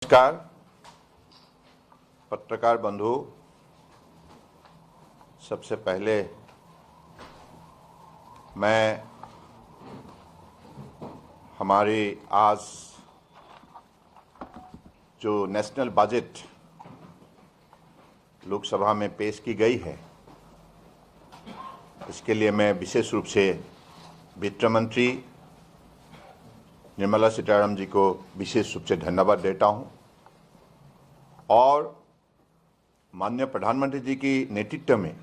नमस्कार पत्रकार बंधु, सबसे पहले मैं हमारी आज जो नेशनल बजट लोकसभा में पेश की गई है, इसके लिए मैं विशेष रूप से वित्त मंत्री निर्मला सीतारमण जी को विशेष रूप से धन्यवाद देता हूं और माननीय प्रधानमंत्री जी की नेतृत्व में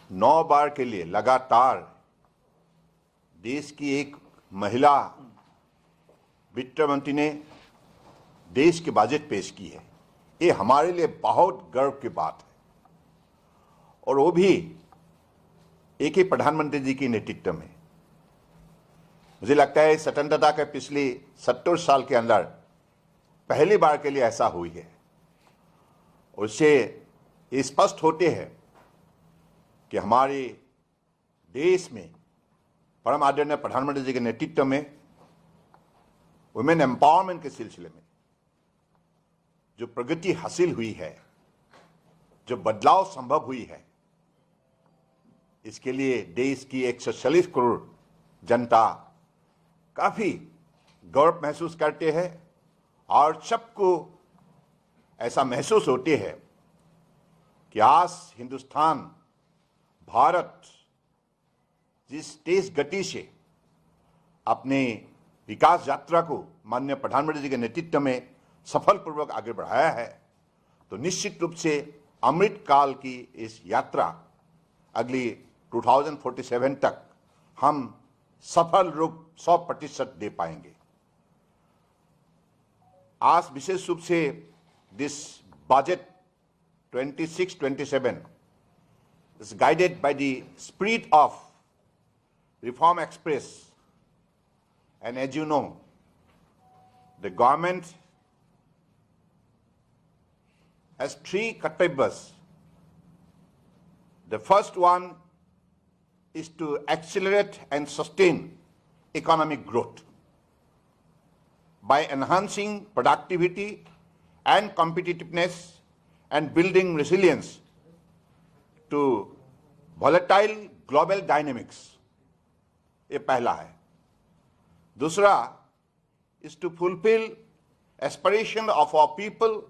9 बार के लिए लगातार देश की एक महिला वित्त मंत्री ने देश के बजट पेश की है। ये हमारे लिए बहुत गर्व की बात है और वो भी एक ही प्रधानमंत्री जी की नेतृत्व में। मुझे लगता है स्वतंत्रता के पिछली 70 साल के अंदर पहली बार के लिए ऐसा हुई है। उससे स्पष्ट होते हैं कि हमारे देश में परम आदरणीय प्रधानमंत्री जी के नेतृत्व में वुमेन एम्पावरमेंट के सिलसिले में जो प्रगति हासिल हुई है, जो बदलाव संभव हुई है, इसके लिए देश की 140 करोड़ जनता काफी गौरव महसूस करते हैं और सबको ऐसा महसूस होते है कि आज हिंदुस्तान, भारत जिस तेज गति से अपने विकास यात्रा को माननीय प्रधानमंत्री जी के नेतृत्व में सफलपूर्वक आगे बढ़ाया है, तो निश्चित रूप से अमृत काल की इस यात्रा अगली 2047 तक हम सफल रूप 100% दे पाएंगे। आज विशेष रूप से this budget 26-27 is guided by the spirit of Reform Express, and as you know, the government has 3 kartavyas. The first one is to accelerate and sustain economic growth by enhancing productivity and competitiveness and building resilience to volatile global dynamics. ये पहला है। दूसरा is to fulfill aspiration of our people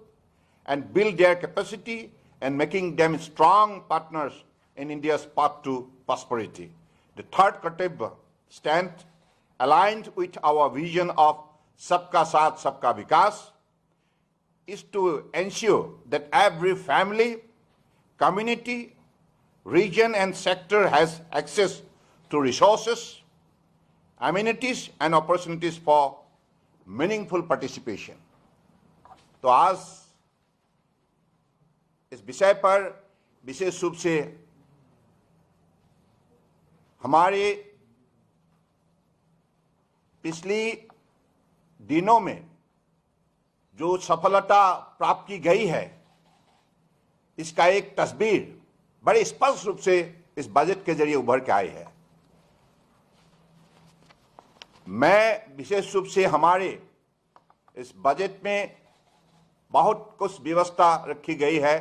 and build their capacity and making them strong partners in India's path to prosperity. The third kartavya stands aligned with our vision of Sabka Saath, Sabka Vikas, is to ensure that every family, community, region and sector has access to resources, amenities and opportunities for meaningful participation. तो आज इस विषय पर विशेष रूप से हमारे पिछली दिनों में जो सफलता प्राप्त की गई है, इसका एक तस्वीर बड़े स्पष्ट रूप से इस बजट के जरिए उभर के आई है। मैं विशेष रूप से हमारे इस बजट में बहुत कुछ व्यवस्था रखी गई है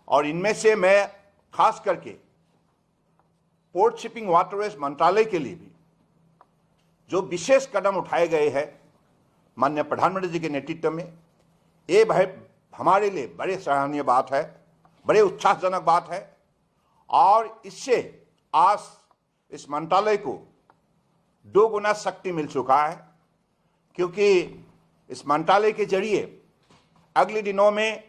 और इनमें से मैं खास करके पोर्ट शिपिंग वाटरवेज मंत्रालय के लिए भी जो विशेष कदम उठाए गए हैं माननीय प्रधानमंत्री जी के नेतृत्व में, ये हमारे लिए बड़े सराहनीय बात है, बड़े उत्साहजनक बात है और इससे आज इस मंत्रालय को 2 गुना शक्ति मिल चुका है, क्योंकि इस मंत्रालय के जरिए अगले दिनों में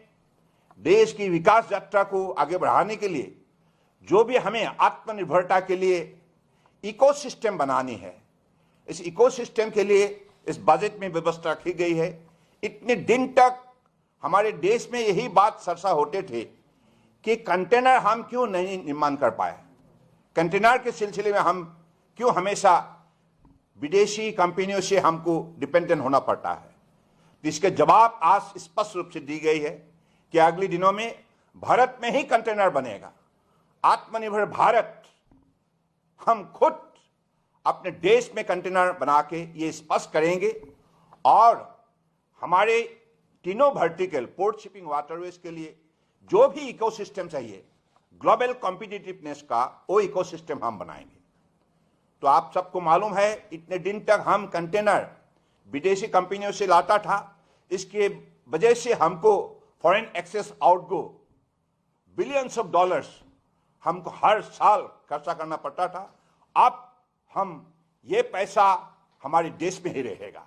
देश की विकास यात्रा को आगे बढ़ाने के लिए जो भी हमें आत्मनिर्भरता के लिए इकोसिस्टम बनानी है, इस इकोसिस्टम के लिए इस बजट में व्यवस्था की गई है। इतने दिन तक हमारे देश में यही बात चर्चा होते थे कि कंटेनर हम क्यों नहीं निर्माण कर पाए, कंटेनर के सिलसिले में हम क्यों हमेशा विदेशी कंपनियों से हमको डिपेंडेंट होना पड़ता है। तो इसके जवाब आज स्पष्ट रूप से दी गई है कि अगले दिनों में भारत में ही कंटेनर बनेगा। आत्मनिर्भर भारत, हम खुद अपने देश में कंटेनर बना के ये स्पष्ट करेंगे और हमारे तीनों वर्टिकल पोर्ट शिपिंग वाटरवेज के लिए जो भी इकोसिस्टम चाहिए ग्लोबल कॉम्पिटिटिवनेस का, वो इकोसिस्टम हम बनाएंगे। तो आप सबको मालूम है इतने दिन तक हम कंटेनर विदेशी कंपनियों से लाता था, इसके वजह से हमको foreign exchange outgo billions of dollars हमको हर साल खर्चा करना पड़ता था। अब हम ये पैसा हमारे देश में ही रहेगा,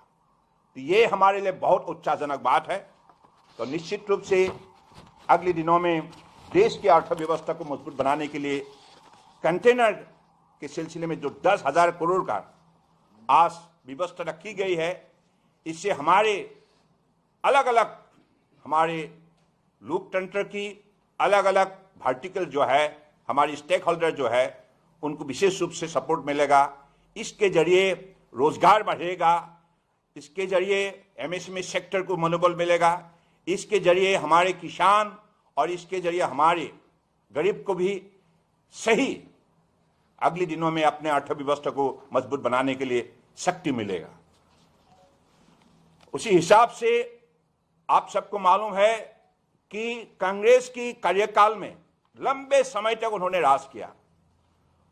तो ये हमारे लिए बहुत उत्साहजनक बात है। तो निश्चित रूप से अगले दिनों में देश की अर्थव्यवस्था को मजबूत बनाने के लिए कंटेनर के सिलसिले में जो 10,000 करोड़ का आज व्यवस्था रखी गई है, इससे हमारे अलग अलग हमारे लोकतंत्र की अलग अलग वर्टिकल जो है, हमारी स्टेक होल्डर जो है, उनको विशेष रूप से सपोर्ट मिलेगा। इसके जरिए रोजगार बढ़ेगा, इसके जरिए एमएसएमई सेक्टर को मनोबल मिलेगा, इसके जरिए हमारे किसान और इसके जरिए हमारे गरीब को भी सही अगले दिनों में अपने अर्थव्यवस्था को मजबूत बनाने के लिए शक्ति मिलेगा। उसी हिसाब से आप सबको मालूम है कि कांग्रेस की कार्यकाल में लंबे समय तक उन्होंने राज किया।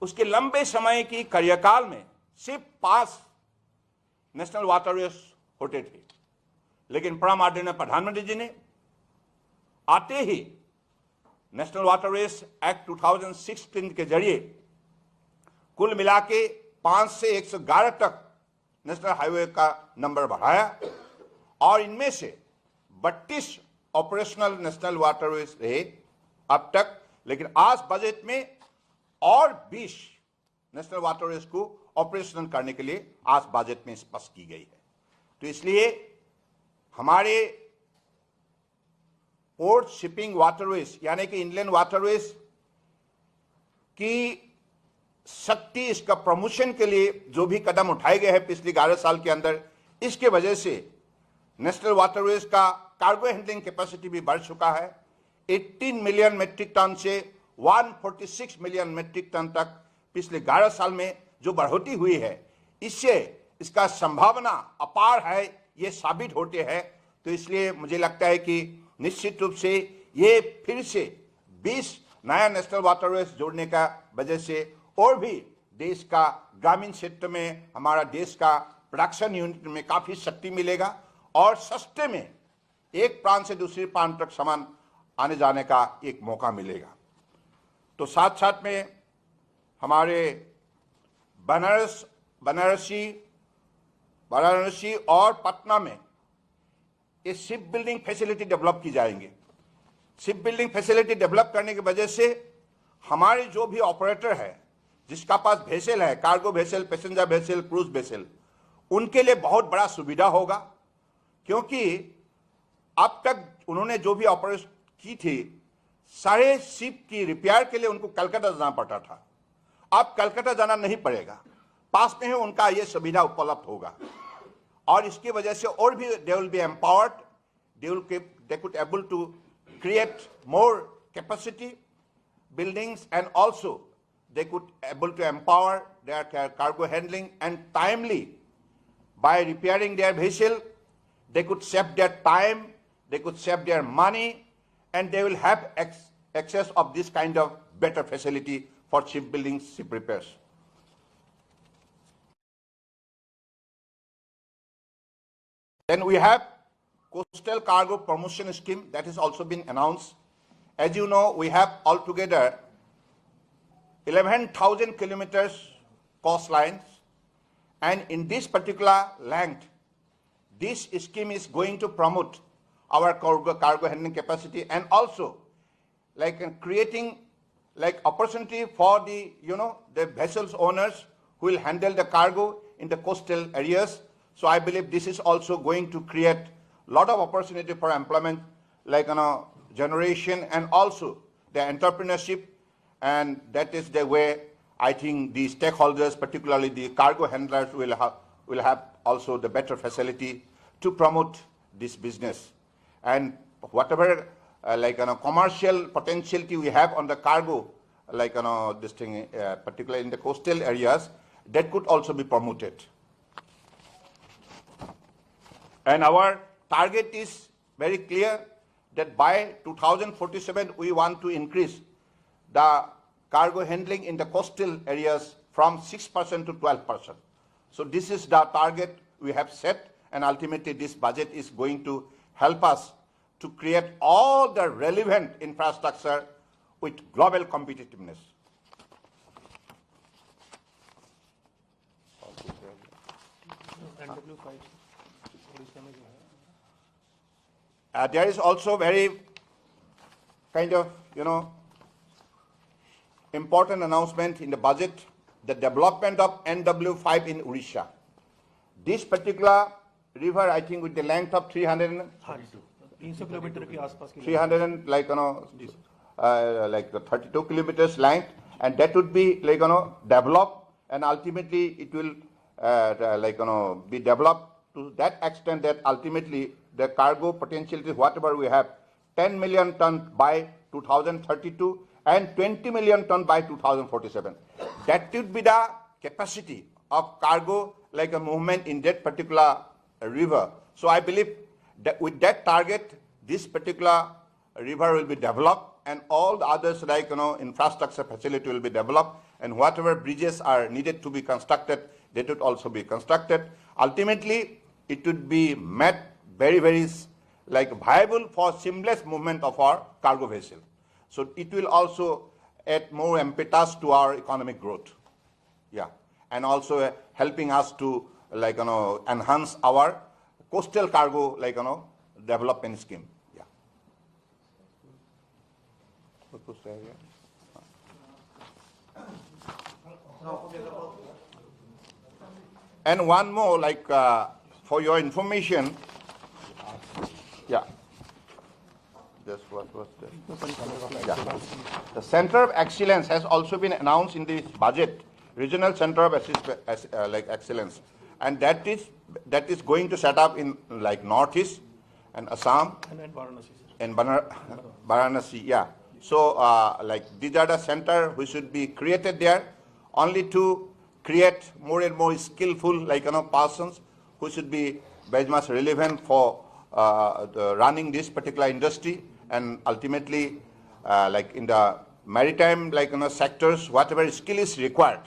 उसके लंबे समय की कार्यकाल में सिर्फ 5 नेशनल वाटरवेज होते थे, लेकिन परम आदरणीय प्रधानमंत्री जी ने आते ही नेशनल वाटरवेज एक्ट 2016 के जरिए कुल मिला के 5 से 111 तक नेशनल हाईवे का नंबर बढ़ाया और इनमें से 32 ऑपरेशनल नेशनल वाटरवेज रहे अब तक। लेकिन आज बजट में और 20 नेशनल वाटरवेज को ऑपरेशनल करने के लिए आज बजट में स्पष्ट की गई है। तो इसलिए हमारे पोर्ट शिपिंग वाटरवेज यानी कि इनलैंड वाटरवेज की शक्ति, इसका प्रमोशन के लिए जो भी कदम उठाए गए हैं पिछले 11 साल के अंदर, इसके वजह से नेशनल वाटरवेज का कार्गो हैंडलिंग कैपेसिटी भी बढ़ चुका है। 18 मिलियन मेट्रिक टन से 146 मिलियन मेट्रिक टन तक पिछले 11 साल में जो बढ़ोतरी हुई है, इससे इसका संभावना अपार है, ये साबित होते हैं। तो इसलिए मुझे लगता है कि निश्चित रूप से ये फिर से 20 नया नेशनल वाटरवेज जोड़ने का वजह से और भी देश का ग्रामीण क्षेत्र में, हमारा देश का प्रोडक्शन यूनिट में काफी शक्ति मिलेगा और सस्ते में एक प्रांत से दूसरे प्रांत तक सामान आने जाने का एक मौका मिलेगा। तो साथ साथ में हमारे वाराणसी और पटना में ये शिप बिल्डिंग फैसिलिटी डेवलप की जाएंगे। शिप बिल्डिंग फैसिलिटी डेवलप करने की वजह से हमारे जो भी ऑपरेटर है, जिसका पास वेसल है, cargo vessel, passenger vessel, cruise vessel, उनके लिए बहुत बड़ा सुविधा होगा। क्योंकि अब तक उन्होंने जो भी ऑपरेशन की थी, सारे शिप की रिपेयर के लिए उनको कलकत्ता जाना पड़ता था। अब कलकत्ता जाना नहीं पड़ेगा, पास में ही उनका ये सुविधा उपलब्ध होगा और इसकी वजह से और भी they will be empowered, they could able to create more capacity buildings, and also they could able to empower their cargo handling and timely by repairing their vessel. They could save their time, they could save their money, and they will have access of this kind of better facility for shipbuilding, ship repairs. Then we have coastal cargo promotion scheme that has also been announced. As you know, we have altogether 11,000 kilometers coastlines, and in this particular length, this scheme is going to promote our cargo handling capacity and also like creating like opportunity for the the vessels owners who will handle the cargo in the coastal areas. So I believe this is also going to create a lot of opportunity for employment, like generation and also the entrepreneurship, and that is the way I think the stakeholders, particularly the cargo handlers, will have also the better facility to promote this business. And whatever commercial potentiality we have on the cargo, this thing particularly in the coastal areas, that could also be promoted. And our target is very clear that by 2047 we want to increase the cargo handling in the coastal areas from 6% to 12%. So this is the target we have set, and ultimately this budget is going to help us to create all the relevant infrastructure with global competitiveness. There is also very kind of, important announcement in the budget, the development of NW5 in Odisha. This particular river, I think with the length of 300 kilometer के आसपास की 300 and like 32 kilometers length, and that would be developed, and ultimately it will be developed to that extent that ultimately the cargo potentiality, whatever we have, 10 million ton by 2032 and 20 million ton by 2047. That would be the capacity of cargo like a movement in that particular river. So I believe that with that target, this particular river will be developed, and all the others like infrastructure facility will be developed, and whatever bridges are needed to be constructed, that would also be constructed. Ultimately, it would be made very, very viable for seamless movement of our cargo vessel. So it will also add more impetus to our economic growth. Yeah, and also helping us to enhance our coastal cargo development scheme. Yeah. And one more, for your information, yeah. This what was the? Yeah. The Center of Excellence has also been announced in this budget, Regional Center of Excellence, and that is going to set up in Northeast and Assam and Varanasi. Yeah. So these are the center which should be created there, only to create more and more skillful persons who should be very much relevant for running this particular industry, and ultimately in the maritime sectors, whatever skill is required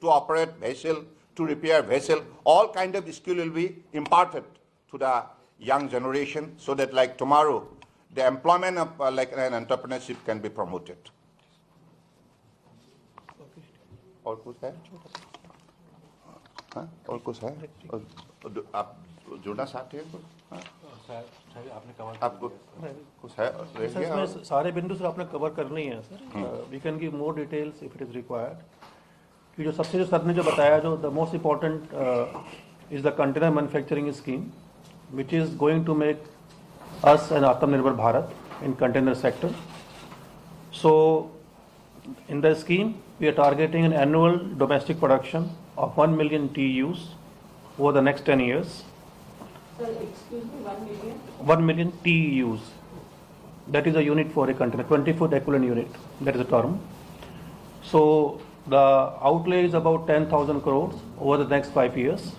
to operate vessel, to repair vessel, all kind of skill will be imparted to the young generation, so that tomorrow the employment of an entrepreneurship can be promoted. और कुछ है? और कुछ है? आप जुड़ना चाहते हैं? आपको कुछ है? इसमें सारे बिंदु सर आपने कवर करनी है sir. We can give more details if it is required. कि जो सबसे जो सर ने जो बताया, जो the most important is the container manufacturing scheme, which is going to make us an Atmanirbhar Bharat in container sector. So in the scheme, we are targeting an annual domestic production of 1 million TEUs over the next 10 years. Sir, excuse me, 1 million? 1 million TEUs. That is a unit for a container, 20-foot equivalent unit. That is a term. So the outlay is about 10,000 crores over the next 5 years.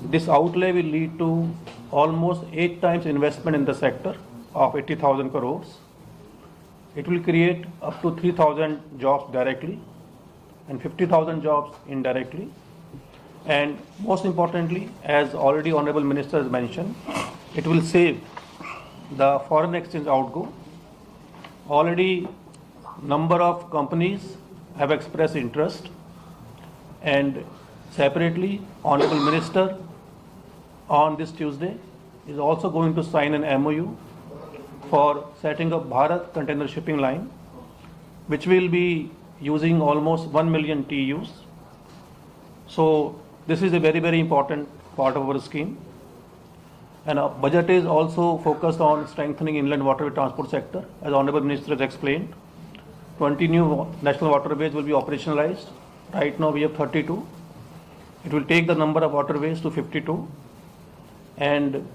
This outlay will lead to almost 8 times investment in the sector of 80,000 crores. It will create up to 3,000 jobs directly and 50,000 jobs indirectly. And most importantly, as already Honorable Minister has mentioned, it will save the foreign exchange outgo. Already number of companies have expressed interest, and separately Honorable Minister on this Tuesday is also going to sign an MOU for setting up Bharat container shipping line, which will be using almost 1 million TEUs. So this is a very, very important part of our scheme. And our budget is also focused on strengthening inland waterway transport sector. As Honorable Minister has explained, 20 new national waterways will be operationalized. Right now we have 32. It will take the number of waterways to 52. And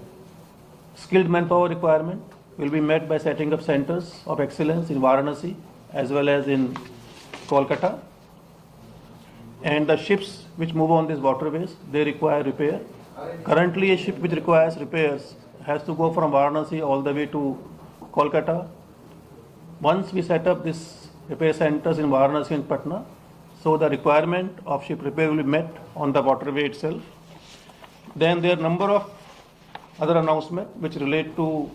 skilled manpower requirement will be met by setting up centers of excellence in Varanasi as well as in Kolkata. and the ships which move on these waterways, they require repair. Currently, a ship which requires repairs has to go from Varanasi all the way to Kolkata. Once we set up these repair centers in Varanasi and Patna, so the requirement of ship repair will be met on the waterway itself. Then there are a number of other announcements which relate to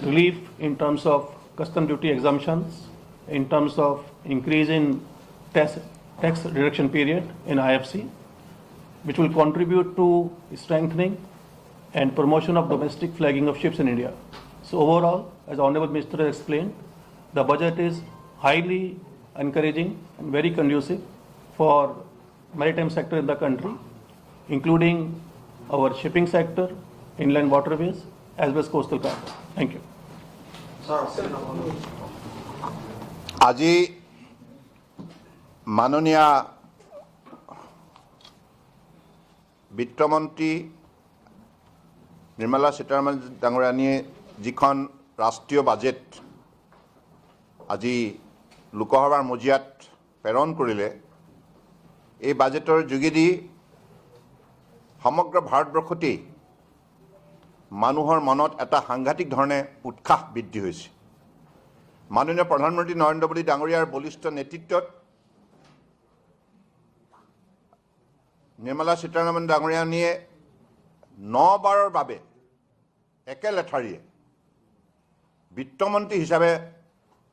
relief in terms of custom duty exemptions, in terms of increase in tax reduction period in IFC, which will contribute to strengthening and promotion of domestic flagging of ships in India. So overall, as Honorable Minister has explained, the budget is highly encouraging and very conducive for maritime sector in the country, including our shipping sector, inland waterways, as well as coastal cargo. Thank you. আজি মাননীয় বিত্তমন্ত্ৰী নিৰ্মলা সীতাৰমণ ডাঙৰীয়ানীয়ে যিখন ৰাষ্ট্ৰীয় budget আজি লোকসভাৰ মজিয়াত প্ৰেৰণ কৰিলে, এই বাজেটৰ যোগেদি সমগ্ৰ ভাৰতবৰ্ষতেই মানুহৰ মনত এটা সাংঘাতিক ধৰণে উৎসাহ বৃদ্ধি হৈছে। মাননীয় প্ৰধানমন্ত্ৰী নৰেন্দ্ৰ মোদী ডাঙৰীয়াৰ বলিষ্ঠ নেতৃত্বত নিৰ্মলা সীতাৰমণ ডাঙৰীয়ানীয়ে 9 বাৰৰ বাবে একে লেঠাৰিয়ে বিত্তমন্ত্ৰী হিচাপে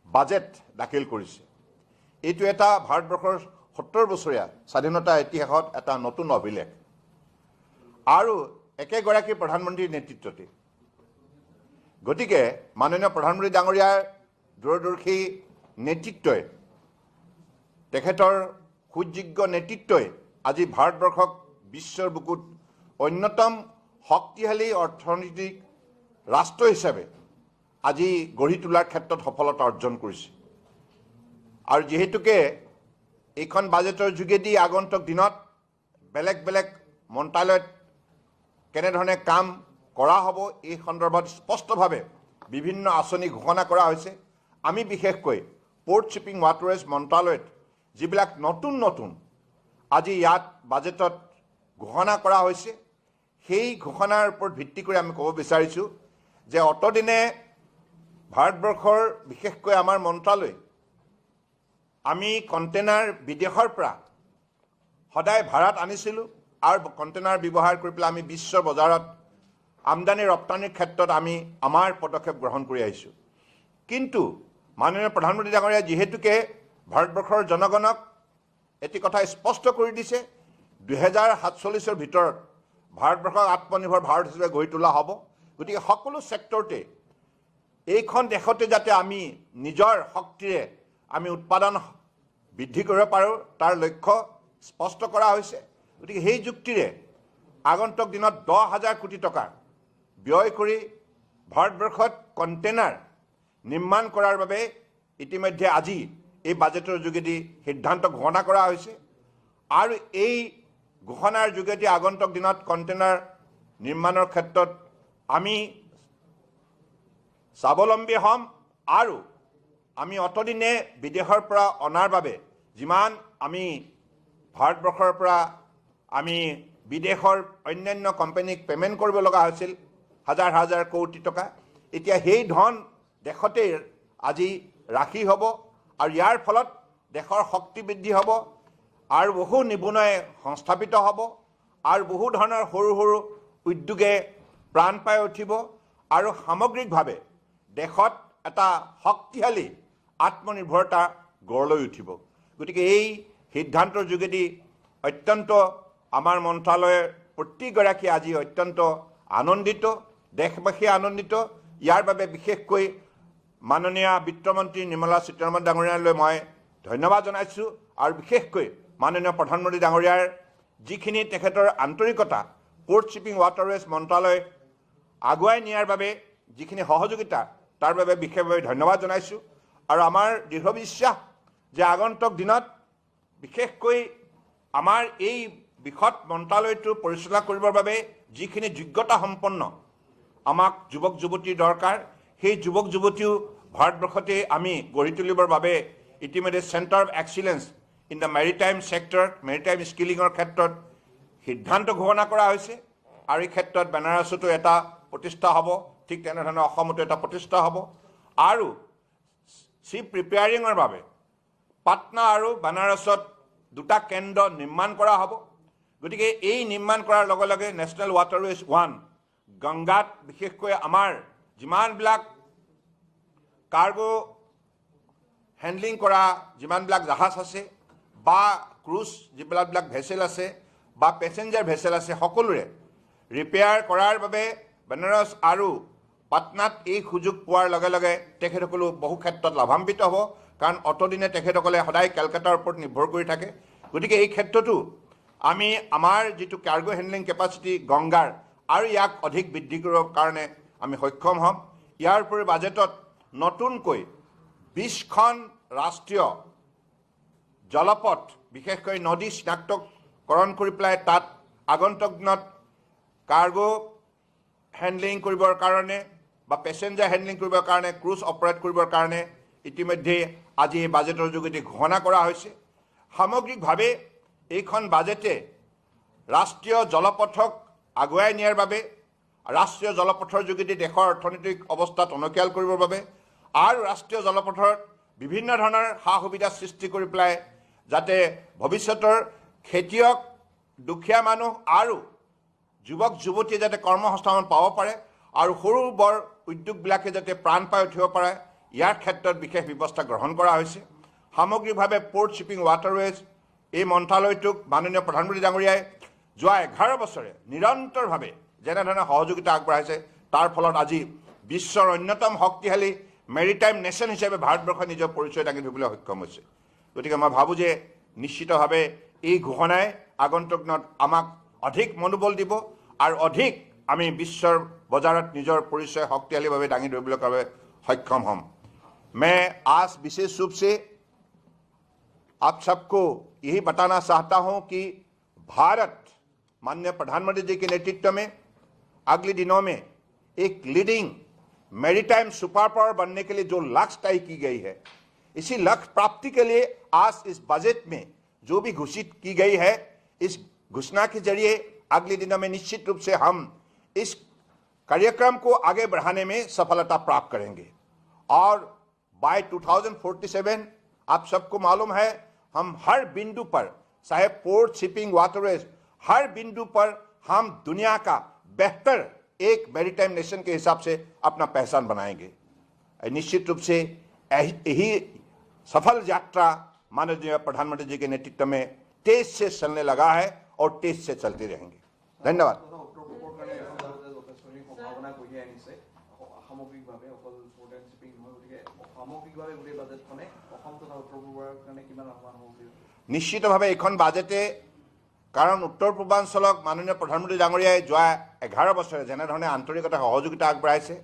বাজেট দাখিল কৰিছে। এইটো এটা ভাৰতবৰ্ষৰ 70 বছৰীয়া স্বাধীনতা ইতিহাসত এটা নতুন অভিলেখ আৰু একেগৰাকী প্ৰধানমন্ত্ৰীৰ নেতৃত্বতে। গতিকে মাননীয় প্ৰধানমন্ত্ৰী ডাঙৰীয়াৰ দূৰদৰ্শী নেতৃত্বই, তেখেতৰ সুযোগ্য নেতৃত্বই আজি ভাৰতবৰ্ষক বিশ্বৰ বুকুত অন্যতম শক্তিশালী অৰ্থনৈতিক ৰাষ্ট্ৰ হিচাপে আজি গঢ়ি তোলাৰ ক্ষেত্ৰত সফলতা অৰ্জন কৰিছে। আৰু যিহেতুকে এইখন বাজেটৰ যোগেদি আগন্তুক দিনত বেলেগ বেলেগ মন্ত্ৰালয়ত কেনেধৰণে কাম কৰা হ'ব, এই সন্দৰ্ভত স্পষ্টভাৱে বিভিন্ন আঁচনি ঘোষণা কৰা হৈছে। আমি বিশেষকৈ পোৰ্ট শ্বিপিং ৱাটাৰৱেজ মন্ত্ৰালয়ত যিবিলাক নতুন নতুন আজি ইয়াত বাজেটত ঘোষণা কৰা হৈছে, সেই ঘোষণাৰ ওপৰত ভিত্তি কৰি আমি ক'ব বিচাৰিছোঁ যে অতদিনে ভাৰতবৰ্ষৰ বিশেষকৈ আমাৰ মন্ত্ৰালয় আমি কণ্টেইনাৰ বিদেশৰ পৰা সদায় ভাড়াত আনিছিলোঁ আৰু কণ্টেইনাৰ ব্যৱহাৰ কৰি পেলাই আমি বিশ্ব বজাৰত আমদানি ৰপ্তানিৰ ক্ষেত্ৰত আমি আমাৰ পদক্ষেপ গ্ৰহণ কৰি আহিছোঁ। কিন্তু মাননীয় প্ৰধানমন্ত্ৰী ডাঙৰীয়া যিহেতুকে ভাৰতবৰ্ষৰ জনগণক এটি কথা স্পষ্ট কৰি দিছে, 2047 ভিতৰত ভাৰতবৰ্ষক আত্মনিৰ্ভৰ ভাৰত হিচাপে গঢ়ি তোলা হ'ব। গতিকে সকলো ছেক্টৰতে এইখন দেশতে যাতে আমি নিজৰ শক্তিৰে আমি উৎপাদন বৃদ্ধি কৰিব পাৰোঁ, তাৰ লক্ষ্য স্পষ্ট কৰা হৈছে। গতিকে সেই যুক্তিৰে আগন্তুক দিনত 10,000 কোটি টকা ব্যয় কৰি ভাৰতবৰ্ষত কণ্টেইনাৰ নিৰ্মাণ কৰাৰ বাবে ইতিমধ্যে আজি এই বাজেটৰ যোগেদি সিদ্ধান্ত ঘোষণা কৰা হৈছে। আৰু এই ঘোষণাৰ যোগেদি আগন্তুক দিনত কণ্টেইনাৰ নিৰ্মাণৰ ক্ষেত্ৰত আমি স্বাৱলম্বী হ'ম আৰু আমি অতদিনে বিদেশৰ পৰা অনাৰ বাবে যিমান আমি ভাৰতবৰ্ষৰ পৰা আমি বিদেশৰ অন্যান্য কোম্পানীক পে'মেণ্ট কৰিব লগা হৈছিল হাজাৰ হাজাৰ কোটি টকা, এতিয়া সেই ধন দেশতে আজি ৰাখি হ'ব আৰু ইয়াৰ ফলত দেশৰ শক্তি বৃদ্ধি হ'ব আৰু বহু নিবনুৱাই সংস্থাপিত হ'ব আৰু বহু ধৰণৰ সৰু সৰু উদ্যোগে প্ৰাণ পাই উঠিব আৰু সামগ্ৰিকভাৱে দেশত এটা শক্তিশালী আত্মনিৰ্ভৰতা গঢ় লৈ উঠিব। গতিকে এই সিদ্ধান্তৰ যোগেদি অত্যন্ত আমাৰ মন্ত্ৰালয়ৰ প্ৰতিগৰাকী আজি অত্যন্ত আনন্দিত, দেশবাসী আনন্দিত। ইয়াৰ বাবে বিশেষকৈ মাননীয় বিত্তমন্ত্ৰী নিৰ্মলা সীতাৰমণ ডাঙৰীয়ালৈ মই ধন্যবাদ জনাইছোঁ আৰু বিশেষকৈ মাননীয় প্ৰধানমন্ত্ৰী ডাঙৰীয়াৰ যিখিনি তেখেতৰ আন্তৰিকতা পোৰ্ট শ্বিপিং ৱাটাৰৱেজ মন্ত্ৰালয় আগুৱাই নিয়াৰ বাবে যিখিনি সহযোগিতা, তাৰ বাবে বিশেষভাৱে ধন্যবাদ জনাইছোঁ। আৰু আমাৰ দৃঢ় বিশ্বাস যে আগন্তুক দিনত বিশেষকৈ আমাৰ এই বৃহৎ মন্ত্ৰালয়টো পৰিচালনা কৰিবৰ বাবে যিখিনি যোগ্যতা সম্পন্ন আমাক যুৱক যুৱতীৰ দৰকাৰ, সেই যুৱক যুৱতীও ভাৰতবৰ্ষতে আমি গঢ়ি তুলিবৰ বাবে ইতিমধ্যে centre of excellence in the maritime sector, maritime স্কিলিঙৰ ক্ষেত্ৰত সিদ্ধান্ত ঘোষণা কৰা হৈছে আৰু এই ক্ষেত্ৰত বেনাৰসতো এটা প্ৰতিষ্ঠা হ'ব, ঠিক তেনেধৰণে অসমতো এটা প্ৰতিষ্ঠা হ'ব আৰু চিপ প্ৰিপেয়াৰিঙৰ বাবে পাটনা আৰু বেনাৰসত দুটা কেন্দ্ৰ নিৰ্মাণ কৰা হ'ব। গতিকে এই নিৰ্মাণ কৰাৰ লগে লগে নেশ্যনেল ৱাটাৰৱেজ 1 গংগাত বিশেষকৈ আমাৰ যিমানবিলাক কাৰ্গো হেণ্ডলিং কৰা যিমানবিলাক জাহাজ আছে বা ক্ৰুজ যিবিলাক ভেছেল আছে বা পেছেঞ্জাৰ ভেছেল আছে সকলোৰে ৰিপেয়াৰ কৰাৰ বাবে বেনাৰস আৰু পাটনাত এই সুযোগ পোৱাৰ লগে লগে তেখেতসকলো বহু ক্ষেত্ৰত লাভান্বিত হ'ব, কাৰণ অতদিনে তেখেতসকলে সদায় কেলকাতাৰ ওপৰত নিৰ্ভৰ কৰি থাকে। গতিকে এই ক্ষেত্ৰতো আমি আমাৰ যিটো কাৰ্গো হেণ্ডলিং কেপাচিটি গংগাৰ আৰু ইয়াক অধিক বৃদ্ধি কৰিবৰ কাৰণে আমি সক্ষম হ'ম। ইয়াৰ উপৰি বাজেটত নতুনকৈ 20খন ৰাষ্ট্ৰীয় জলপথ বিশেষকৈ নদী চিনাক্তকৰণ কৰি পেলাই তাত আগন্তুক দিনত কাৰ্গো হেণ্ডলিং কৰিবৰ কাৰণে বা পেছেঞ্জাৰ হেণ্ডলিং কৰিবৰ কাৰণে ক্ৰুজ অপাৰেট কৰিবৰ কাৰণে ইতিমধ্যে আজি এই বাজেটৰ যোগেদি ঘোষণা কৰা হৈছে। সামগ্ৰিকভাৱে এইখন বাজেটে ৰাষ্ট্ৰীয় জলপথক আগুৱাই নিয়াৰ বাবে, ৰাষ্ট্ৰীয় জলপথৰ যোগেদি দেশৰ অৰ্থনৈতিক অৱস্থা টনকিয়াল কৰিবৰ বাবে আৰু ৰাষ্ট্ৰীয় জলপথত বিভিন্ন ধৰণৰ সা সুবিধা সৃষ্টি কৰি পেলাই যাতে ভৱিষ্যতৰ খেতিয়ক, দুখীয়া মানুহ আৰু যুৱক যুৱতীয়ে যাতে কৰ্মসংস্থাপন পাব পাৰে আৰু সৰু বৰ উদ্যোগবিলাকে যাতে প্ৰাণ পাই উঠিব পাৰে, ইয়াৰ ক্ষেত্ৰত বিশেষ ব্যৱস্থা গ্ৰহণ কৰা হৈছে। সামগ্ৰিকভাৱে পোৰ্ট শ্বিপিং ৱাটাৰৱেজ এই মন্ত্ৰালয়টোক মাননীয় প্ৰধানমন্ত্ৰী ডাঙৰীয়াই যোৱা 11 বছৰে নিৰন্তৰভাৱে যেনেধৰণে সহযোগিতা আগবঢ়াইছে, তাৰ ফলত আজি বিশ্বৰ অন্যতম শক্তিশালী মেৰিটাইম নেশ্যন হিচাপে ভাৰতবৰ্ষই নিজৰ পৰিচয় দাঙি ধৰিবলৈ সক্ষম হৈছে। গতিকে মই ভাবোঁ যে নিশ্চিতভাৱে এই ঘোষণাই আগন্তুক দিনত আমাক অধিক মনোবল দিব আৰু অধিক আমি বিশ্বৰ বজাৰত নিজৰ পৰিচয় শক্তিশালীভাৱে দাঙি ধৰিবলৈ বাবে সক্ষম হ'ম। मैं आज विशेष रूप से आप सबको यही बताना चाहता हूं कि भारत माननीय प्रधानमंत्री जी के नेतृत्व में अगले दिनों में एक लीडिंग मैरीटाइम सुपर पावर बनने के लिए जो लक्ष्य तय की गई है, इसी लक्ष्य प्राप्ति के लिए आज इस बजट में जो भी घोषित की गई है, इस घोषणा के जरिए अगले दिनों में निश्चित रूप से हम इस कार्यक्रम को आगे बढ़ाने में सफलता प्राप्त करेंगे और बाय 2047 आप सबको मालूम है हम हर बिंदु पर, चाहे पोर्ट शिपिंग वाटरवेज, हर बिंदु पर हम दुनिया का बेहतर एक मैरीटाइम नेशन के हिसाब से अपना पहचान बनाएंगे। निश्चित रूप से यही सफल यात्रा माननीय प्रधानमंत्री जी के नेतृत्व में तेज से चलने लगा है और तेज से चलती रहेंगे। धन्यवाद। নিশ্চিতভাৱে এইখন বাজেটে, কাৰণ উত্তৰ পূৰ্বাঞ্চলক মাননীয় প্ৰধানমন্ত্ৰী ডাঙৰীয়াই যোৱা 11 বছৰে যেনেধৰণে আন্তৰিকতা সহযোগিতা আগবঢ়াইছে,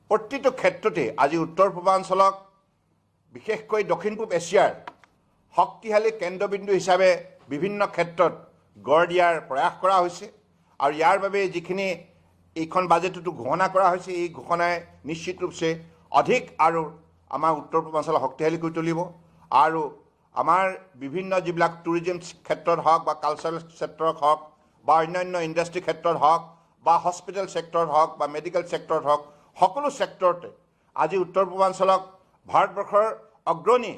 প্ৰতিটো ক্ষেত্ৰতে আজি উত্তৰ পূৰ্বাঞ্চলক বিশেষকৈ দক্ষিণ পূব এছিয়াৰ শক্তিশালী কেন্দ্ৰবিন্দু হিচাপে বিভিন্ন ক্ষেত্ৰত গঢ় দিয়াৰ প্ৰয়াস কৰা হৈছে আৰু ইয়াৰ বাবে যিখিনি এইখন বাজেটতো ঘোষণা কৰা হৈছে, এই ঘোষণাই নিশ্চিত ৰূপে অধিক আৰু আমাৰ উত্তৰ পূৰ্বাঞ্চল শক্তিশালী কৰি তুলিব আৰু আমাৰ বিভিন্ন যিবিলাক টুৰিজম ক্ষেত্ৰত হওক বা কালচাৰেল ক্ষেত্ৰত হওক বা অন্যান্য ইণ্ডাষ্ট্ৰি ক্ষেত্ৰত হওক বা হস্পিটেল ছেক্টৰত হওক বা মেডিকেল ছেক্টৰত হওক, সকলো ছেক্টৰতে আজি উত্তৰ পূৰ্বাঞ্চলক ভাৰতবৰ্ষৰ অগ্ৰণী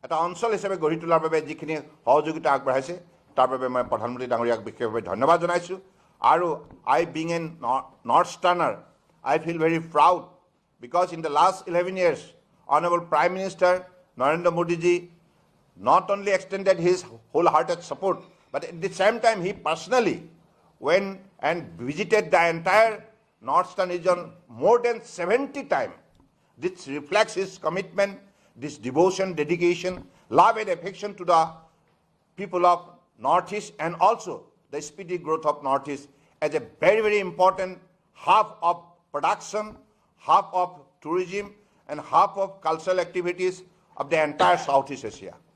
এটা অঞ্চল হিচাপে গঢ়ি তোলাৰ বাবে যিখিনি সহযোগিতা আগবঢ়াইছে, তাৰ বাবে মই প্ৰধানমন্ত্ৰী ডাঙৰীয়াক বিশেষভাৱে ধন্যবাদ জনাইছোঁ। আৰু I being a North-Sterner, I feel very proud because in the last 11 years, Honorable Prime Minister Narendra Modi ji not only extended his wholehearted support, but at the same time he personally went and visited the entire North-Stern region more than 70 times. This reflects his commitment, this devotion, dedication, love and affection to the people of Northeast and also the speedy growth of Northeast as a very, very important hub of production, hub of tourism and hub of cultural activities of the entire Southeast Asia.